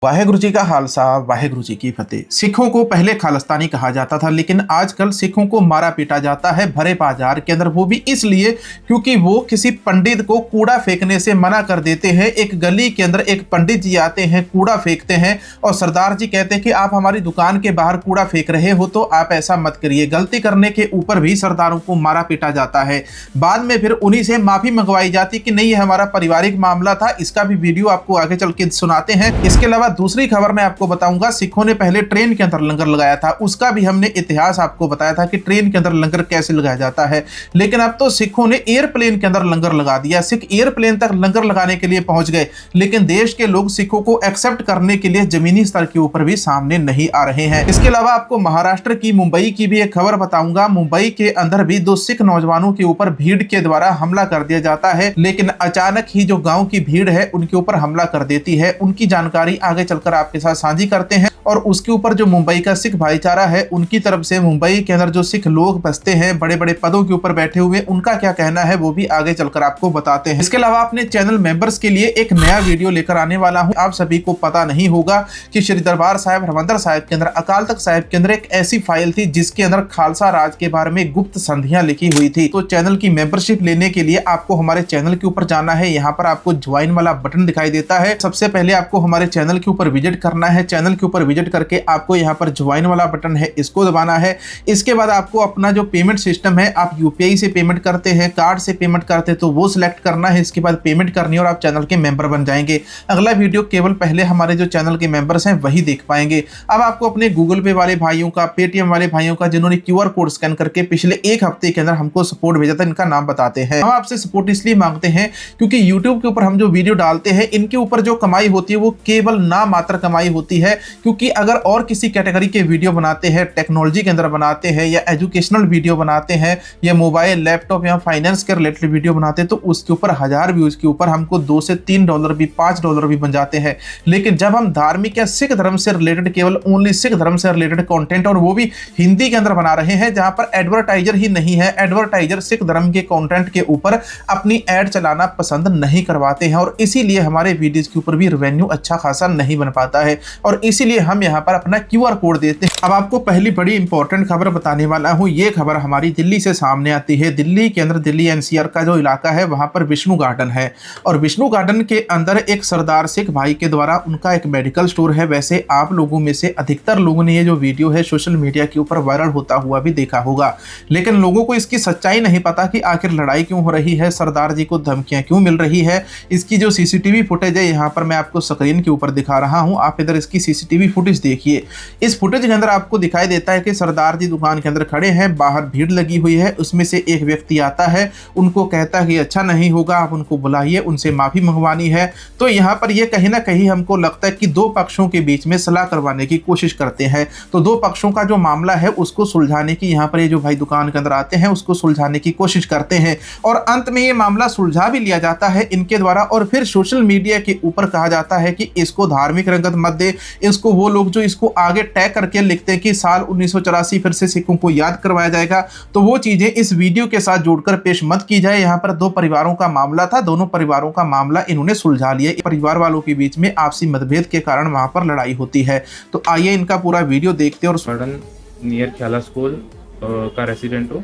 वाहेगुरु जी का खालसा वाहेगुरु जी की फतेह। सिखों को पहले खालिस्तानी कहा जाता था, लेकिन आजकल सिखों को मारा पीटा जाता है भरे बाजार के अंदर। वो भी इसलिए क्योंकि वो किसी पंडित को कूड़ा फेंकने से मना कर देते हैं। एक गली के अंदर एक पंडित जी आते हैं, कूड़ा फेंकते हैं और सरदार जी कहते हैं कि आप हमारी दुकान के बाहर कूड़ा फेंक रहे हो तो आप ऐसा मत करिए। गलती करने के ऊपर भी सरदारों को मारा पीटा जाता है। बाद में फिर उन्हीं से माफी मंगवाई जाती कि नहीं, ये हमारा पारिवारिक मामला था। इसका भी वीडियो आपको आगे चल के सुनाते हैं। इसके अलावा दूसरी खबर मैं आपको बताऊंगा, सिखों ने पहले ट्रेन के अंदर लंगर लगाया था। उसका भी हमने इतिहास आपको बताया था कि ट्रेन के अंदर लंगर कैसे लगाया जाता है। लेकिन अब तो सिखों ने एयरप्लेन के अंदर लंगर लगा दिया। सिख एयरप्लेन तक लंगर लगाने के लिए पहुंच गए, लेकिन देश के लोग सिखों को एक्सेप्ट करने के लिए जमीनी स्तर के ऊपर भी सामने नहीं आ रहे हैं। इसके अलावा आपको महाराष्ट्र की मुंबई की भी एक खबर बताऊंगा। मुंबई के अंदर भी दो सिख नौजवानों के ऊपर भीड़ के द्वारा हमला कर दिया जाता है, लेकिन अचानक ही जो गांव की भीड़ है उनके ऊपर हमला कर देती है। उनकी जानकारी आगे चलकर आपके साथ साझी करते हैं। और उसके ऊपर जो मुंबई का सिख भाईचारा है, उनकी तरफ से मुंबई के अंदर जो सिख लोग बसते हैं बड़े बड़े पदों के ऊपर बैठे हुए, उनका क्या कहना है वो भी आगे चलकर आपको बताते हैं। इसके अलावा अपने चैनल मेंबर्स के लिए एक नया वीडियो लेकर आने वाला हूं। आप सभी को पता नहीं होगा कि श्री दरबार साहिब हरमंदर साहिब के अंदर, अकाल तख्त साहिब के अंदर एक ऐसी फाइल थी जिसके अंदर खालसा राज के बारे में गुप्त संधियां लिखी हुई थी। तो चैनल की मेंबरशिप लेने के लिए आपको हमारे चैनल के ऊपर जाना है। यहाँ पर आपको ज्वाइन वाला बटन दिखाई देता है। सबसे पहले आपको हमारे चैनल के ऊपर विजिट करना है। चैनल के ऊपर विजिट करके आपको यहाँ पर ज्वाइन वाला बटन है, इसको दबाना है। इसके बाद आपको अपना जो पेमेंट सिस्टम है, आप यूपीआई से पेमेंट करते हैं, कार्ड से पेमेंट करते हैं तो वो सिलेक्ट करना है। इसके बाद पेमेंट करनी है और आप चैनल के मेंबर बन जाएंगे। अगला वीडियो केवल पहले हमारे जो चैनल के मेंबर्स हैं वही देख पाएंगे। अब आपको अपने गूगल पे वाले भाइयों का, पेटीएम वाले भाइयों का, जिन्होंने क्यूआर कोड स्कैन करके पिछले एक हफ्ते के अंदर हमको सपोर्ट भेजा था, इनका नाम बताते हैं। हम आपसे सपोर्ट इसलिए मांगते हैं क्योंकि यूट्यूब के ऊपर हम जो वीडियो डालते हैं, इनके ऊपर जो कमाई होती है वो केवल नाम मात्र कमाई होती है। क्योंकि अगर और किसी कैटेगरी के वीडियो बनाते हैं, टेक्नोलॉजी के अंदर बनाते हैं या एजुकेशनल वीडियो बनाते हैं या मोबाइल, लैपटॉप या फाइनेंस के रिलेटेड वीडियो बनाते हैं, तो उसके ऊपर 1000 व्यूज के ऊपर हमको $2 से $3 भी, $5 भी बन जाते हैं। लेकिन जब हम धार्मिक या सिख धर्म से रिलेटेड, केवल ओनली सिख धर्म से रिलेटेड कंटेंट, और वो भी हिंदी के अंदर बना रहे हैं जहां पर एडवर्टाइजर ही नहीं है, एडवर्टाइजर सिख धर्म के कंटेंट के ऊपर अपनी एड चलाना पसंद नहीं करवाते हैं और इसीलिए हमारे वीडियोस के ऊपर भी रेवेन्यू अच्छा खासा नहीं बन पाता है और इसीलिए हम यहाँ पर अपना क्यूआर कोड देते हैं। अब आपको पहली बड़ी इंपॉर्टेंट खबर बताने वाला हूं। ये खबर हमारी दिल्ली से सामने आती है। दिल्ली के अंदर, दिल्ली एनसीआर का जो इलाका है वहां पर विष्णु गार्डन है और विष्णु गार्डन के अंदर एक सरदार सिख भाई के द्वारा उनका एक मेडिकल स्टोर है। वैसे आप लोगों में से अधिकतर लोगों ने ये जो वीडियो है सोशल मीडिया के ऊपर वायरल होता हुआ भी देखा होगा, लेकिन लोगों को इसकी सच्चाई नहीं पता कि आखिर लड़ाई क्यों हो रही है, सरदार जी को धमकियां क्यों मिल रही है। इसकी जो सीसीटीवी फुटेज है यहाँ पर मैं आपको स्क्रीन के ऊपर दिखा रहा हूँ। आप इधर इसकी सीसीटीवी फुटेज देखिए। इस फुटेज के अंदर आपको दिखाई देता है कि सरदार जी दुकान के अंदर खड़े हैं, बाहर भीड़ लगी हुई है। उसमें से एक व्यक्ति आता है, उनको कहता है कि अच्छा नहीं होगा, आप उनको बुलाइए, उनसे माफी मंगवानी है। तो यहाँ पर ये कहीं ना कहीं हमको लगता है कि दो पक्षों के बीच में सलाह करवाने की कोशिश करते हैं। तो दो पक्षों का जो मामला है उसको सुलझाने की, यहाँ पर ये जो भाई दुकान के अंदर आते हैं उसको सुलझाने की कोशिश करते हैं और अंत में ये मामला सुलझा भी लिया जाता है इनके द्वारा। और फिर सोशल मीडिया के ऊपर कहा जाता है कि इसको धार्मिक रंगत मत दे। इसको वो लोग जो इसको आगे टैग करके लिखते हैं कि साल 1984 फिर से सिखों को याद करवाया जाएगा, तो वो चीजें इस वीडियो के साथ जोड़कर पेश मत की जाए। यहाँ पर दो परिवारों का मामला था, दोनों परिवारों का मामला इन्होंने सुलझा लिया। परिवार वालों के बीच में आपसी मतभेद के कारण वहां पर लड़ाई होती है। तो आइए इनका पूरा वीडियो देखते हैं। और नियर ख्याला स्कूल का रेसिडेंट हूँ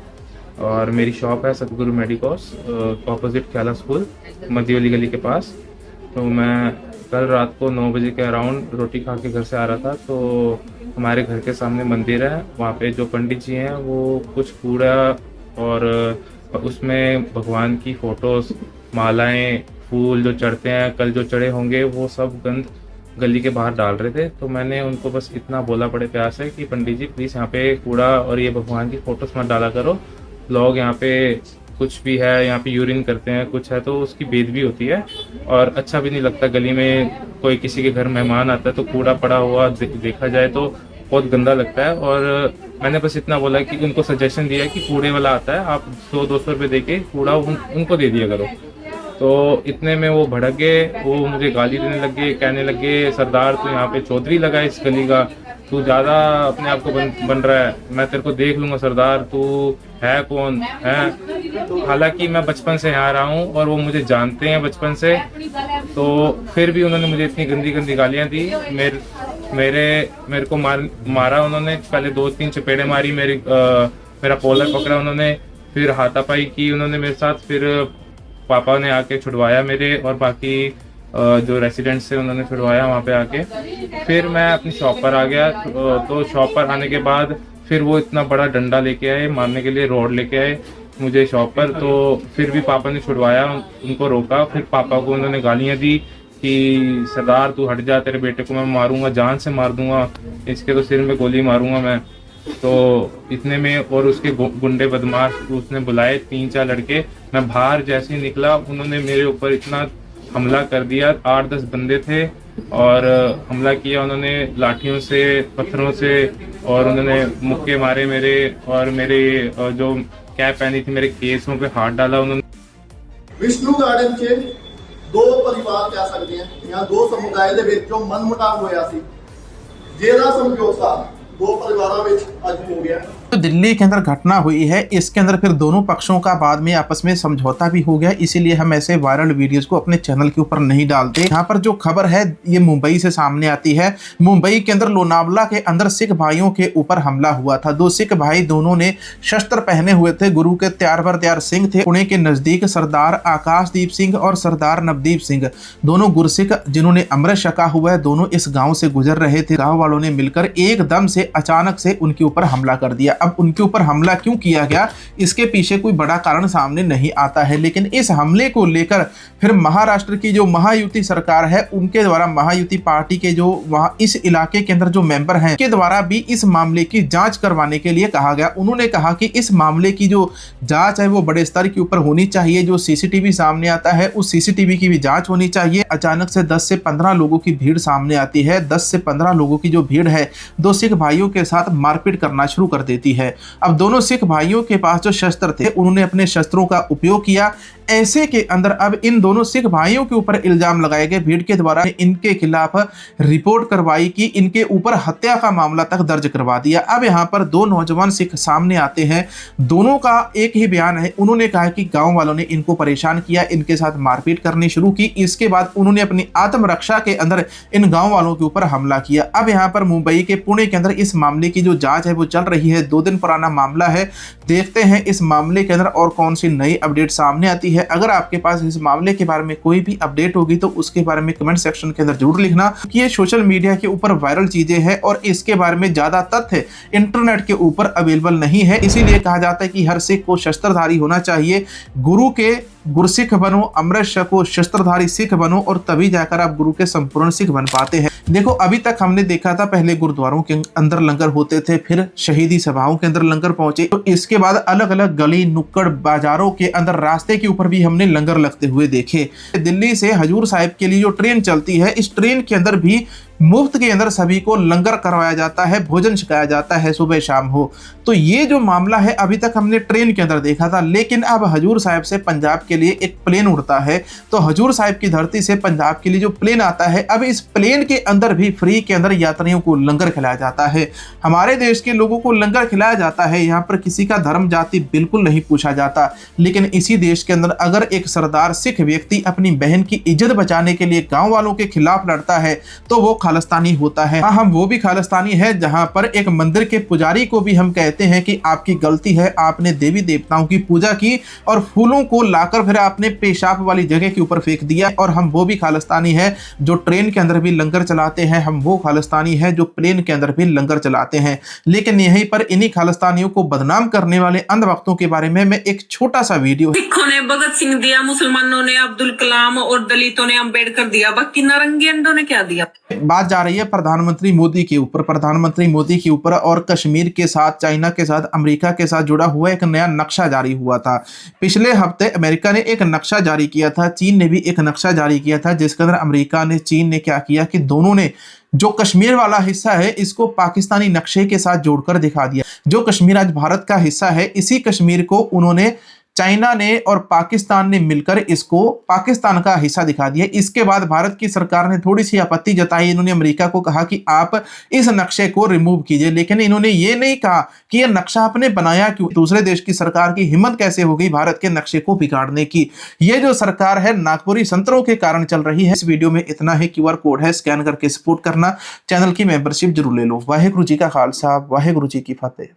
और मेरी शॉप है सतगुरु मेडिकोस, ऑपोजिट ख्याला स्कूल, मध्यवली गली के पास। तो मैं कल रात को 9 बजे के अराउंड रोटी खा के घर से आ रहा था। तो हमारे घर के सामने मंदिर है, वहाँ पे जो पंडित जी हैं वो कुछ कूड़ा और उसमें भगवान की फोटोज, मालाएं, फूल जो चढ़ते हैं, कल जो चढ़े होंगे, वो सब गंद गली के बाहर डाल रहे थे। तो मैंने उनको बस इतना बोला बड़े प्यार से कि पंडित जी प्लीज़ यहाँ पे कूड़ा और ये भगवान की फोटोज मत डाला करो। लोग यहाँ पे कुछ भी है, यहाँ पे यूरिन करते हैं, कुछ है तो उसकी बेदबी होती है और अच्छा भी नहीं लगता। गली में कोई किसी के घर मेहमान आता है तो कूड़ा पड़ा हुआ देखा जाए तो बहुत गंदा लगता है। और मैंने बस इतना बोला कि उनको सजेशन दिया कि कूड़े वाला आता है, आप 100-200 रुपये दे के कूड़ा उनको दे दिया करो। तो इतने में वो भड़क गए, वो मुझे गाली देने लगे, कहने लगे सरदार तू यहाँ पे चौधरी लगा इस गली का, तू ज़्यादा अपने आप को बन रहा है, मैं तेरे को देख लूँगा सरदार, तू है कौन है। हालांकि मैं बचपन से यहाँ रहा हूँ और वो मुझे जानते हैं बचपन से, तो फिर भी उन्होंने मुझे इतनी गंदी गंदी गालियाँ दी। मेरे को मारा उन्होंने। पहले 2-3 चपेड़े मारी, मेरा कॉलर पकड़ा उन्होंने, फिर हाथापाई की उन्होंने मेरे साथ। फिर पापा ने आके छुड़वाया मेरे, और बाकी जो रेसिडेंट्स थे उन्होंने छुड़वाया वहाँ पे आके। फिर मैं अपनी शॉप पर आ गया। तो शॉप पर आने के बाद फिर वो इतना बड़ा डंडा लेके आए मारने के लिए, रॉड लेके आए मुझे शॉप पर। तो फिर भी पापा ने छुड़वाया, उनको रोका। फिर पापा को उन्होंने गालियाँ दी कि सरदार तू हट जा, तेरे बेटे को मैं मारूंगा, जान से मार दूंगा, इसके तो सिर में गोली मारूंगा मैं। तो इतने में और उसके गुंडे बदमाश उसने बुलाए 3-4 लड़के। मैं बाहर जैसे ही निकला, उन्होंने मेरे ऊपर इतना हमला कर दिया। 8-10 बंदे थे और हमला किया उन्होंने लाठियों से, पत्थरों से, और उन्होंने मुक्के मारे मेरे, और मेरे जो कैप पहनी थी मेरे केसों पे हाथ डाला उन्होंने। विष्णु गार्डन के दो परिवार कह सकते हैं, यहाँ दो समुदाय ਦੇ ਵਿੱਚੋਂ ਮਨਮੁਟਾਵ ਹੋਇਆ ਸੀ, ਜਿਹੜਾ ਸਮਝੌਤਾ दो परिवारों में आज हो गया। तो दिल्ली के अंदर घटना हुई है, इसके अंदर फिर दोनों पक्षों का बाद में आपस में समझौता भी हो गया। इसीलिए हम ऐसे वायरल वीडियोस को अपने चैनल के ऊपर नहीं डालते। यहाँ पर जो खबर है ये मुंबई से सामने आती है। मुंबई के अंदर लोनावला के अंदर सिख भाइयों के ऊपर हमला हुआ था। 2 सिख भाई, दोनों ने शस्त्र पहने हुए थे, गुरु के त्यार बर त्यार सिंह थे। पुणे के नजदीक सरदार आकाशदीप सिंह और सरदार नवदीप सिंह, दोनों गुरसिख जिन्होंने अमृत छका हुआ है, दोनों इस गाँव से गुजर रहे थे। गाँव वालों ने मिलकर एकदम से अचानक से उनके ऊपर हमला कर दिया। अब उनके ऊपर हमला क्यों किया गया, इसके पीछे कोई बड़ा कारण सामने नहीं आता है, लेकिन इस हमले को लेकर फिर महाराष्ट्र की जो महायुति सरकार है उनके द्वारा, महायुति पार्टी के जो वहां इस इलाके के अंदर जो मेंबर हैं के द्वारा भी इस मामले की जांच करवाने के लिए कहा गया। उन्होंने कहा कि इस मामले की जो जांच है वो बड़े स्तर के ऊपर होनी चाहिए। जो सीसीटीवी सामने आता है उस सीसीटीवी की भी जांच होनी चाहिए। अचानक से 10 से 15 लोगों की भीड़ सामने आती है। 10 से 15 लोगों की जो भीड़ है 2 सिख भाइयों के साथ मारपीट करना शुरू कर देती है। अब दोनों सिख भाइयों के पास जो शस्त्र थे उन्होंने अपने शस्त्रों का उपयोग किया। ऐसे के अंदर अब इन दोनों सिख भाइयों के ऊपर इल्जाम लगाए गए। भीड़ के द्वारा इनके खिलाफ रिपोर्ट करवाई कि इनके ऊपर हत्या का मामला तक दर्ज करवा दिया। अब यहाँ पर 2 नौजवान सिख सामने आते हैं, दोनों का एक ही बयान है। उन्होंने कहा कि गांव वालों ने इनको परेशान किया, इनके साथ मारपीट करनी शुरू की। इसके बाद उन्होंने अपनी आत्मरक्षा के अंदर इन गाँव वालों के ऊपर हमला किया। अब यहाँ पर मुंबई के पुणे के अंदर इस मामले की जो जाँच है वो चल रही है। 2 दिन पुराना मामला है। देखते हैं इस मामले के अंदर और कौन सी नई अपडेट सामने आती है। अगर आपके पास इस मामले के बारे में कोई भी अपडेट होगी तो उसके बारे में कमेंट सेक्शन के अंदर जरूर लिखना, कि ये सोशल मीडिया के ऊपर वायरल चीजें हैं और इसके बारे में ज्यादा तथ्य इंटरनेट के ऊपर अवेलेबल नहीं है। इसीलिए कहा जाता है कि हर सिख को शस्त्रधारी होना चाहिए। गुरु के गुरसिख बनो, अमृत छको, शस्त्रधारी सिख बनो, और तभी जाकर आप गुरु के संपूर्ण सिख बन पाते हैं। देखो अभी तक हमने देखा था पहले गुरुद्वारों के अंदर लंगर होते थे, फिर शहीदी सभाओं के अंदर लंगर पहुंचे, तो इसके बाद अलग अलग गली नुक्कड़ बाजारों के अंदर रास्ते के ऊपर भी हमने लंगर लगते हुए देखे। दिल्ली से हजूर साहिब के लिए जो ट्रेन चलती है, इस ट्रेन के अंदर भी मुफ्त के अंदर सभी को लंगर करवाया जाता है, भोजन छकाया जाता है सुबह शाम हो। तो ये जो मामला है अभी तक हमने ट्रेन के अंदर देखा था, लेकिन अब हजूर साहिब से पंजाब के लिए एक प्लेन उड़ता है। तो हजूर साहिब की धरती से पंजाब के लिए जो प्लेन आता है, अब इस प्लेन के अंदर भी फ्री के अंदर यात्रियों को लंगर खिलाया जाता है। हमारे देश के लोगों को लंगर खिलाया जाता है, यहाँ पर किसी का धर्म जाति बिल्कुल नहीं पूछा जाता। लेकिन इसी देश के अंदर अगर एक सरदार सिख व्यक्ति अपनी बहन की इज्जत बचाने के लिए गाँव वालों के खिलाफ लड़ता है तो वो खालिस्तानी होता है। हाँ, हम वो भी खालिस्तानी है जहां पर एक मंदिर के पुजारी को भी हम कहते हैं कि आपकी गलती है, आपने देवी देवताओं की पूजा की और फूलों को लाकर फिर आपने पेशाब वाली जगह के ऊपर फेंक दिया। और हम वो भी खालिस्तानी है जो ट्रेन के अंदर भी लंगर चलाते हैं, हम वो खालिस्तानी है जो प्लेन के अंदर भी लंगर चलाते हैं। लेकिन यहीं पर इन्हीं खालिस्तानियों को बदनाम करने वाले अंधभक्तों के बारे में मैं एक छोटा सा वीडियो। सिखों ने भगत सिंह दिया, मुसलमानों ने अब्दुल कलाम और दलितों ने अम्बेडकर दिया, बाकी नारंगी अंडों ने क्या दिया। बात जा रही है प्रधानमंत्री मोदी के ऊपर, प्रधानमंत्री मोदी के ऊपर, और कश्मीर के साथ, चाइना के साथ, अमेरिका के साथ जुड़ा हुआ एक नया नक्शा जारी हुआ था। पिछले हफ्ते अमेरिका ने एक नक्शा जारी किया था, चीन ने भी एक नक्शा जारी किया था, जिसके अंदर अमेरिका ने, चीन ने क्या किया कि दोनों ने जो कश्मीर वाला हिस्सा है इसको पाकिस्तानी नक्शे के साथ जोड़कर दिखा दिया। जो कश्मीर आज भारत का हिस्सा है, इसी कश्मीर को उन्होंने चाइना ने और पाकिस्तान ने मिलकर इसको पाकिस्तान का हिस्सा दिखा दिया। इसके बाद भारत की सरकार ने थोड़ी सी आपत्ति जताई। इन्होंने अमेरिका को कहा कि आप इस नक्शे को रिमूव कीजिए, लेकिन इन्होंने ये नहीं कहा कि यह नक्शा आपने बनाया क्यों। दूसरे देश की सरकार की हिम्मत कैसे हो गई भारत के नक्शे को बिगाड़ने की। ये जो सरकार है नागपुरी संतरों के कारण चल रही है। इस वीडियो में इतना ही। QR कोड है, स्कैन करके सपोर्ट करना। चैनल की मेंबरशिप जरूर ले लो। वाहेगुरु जी का खालसा, वाहेगुरु जी की फतेह।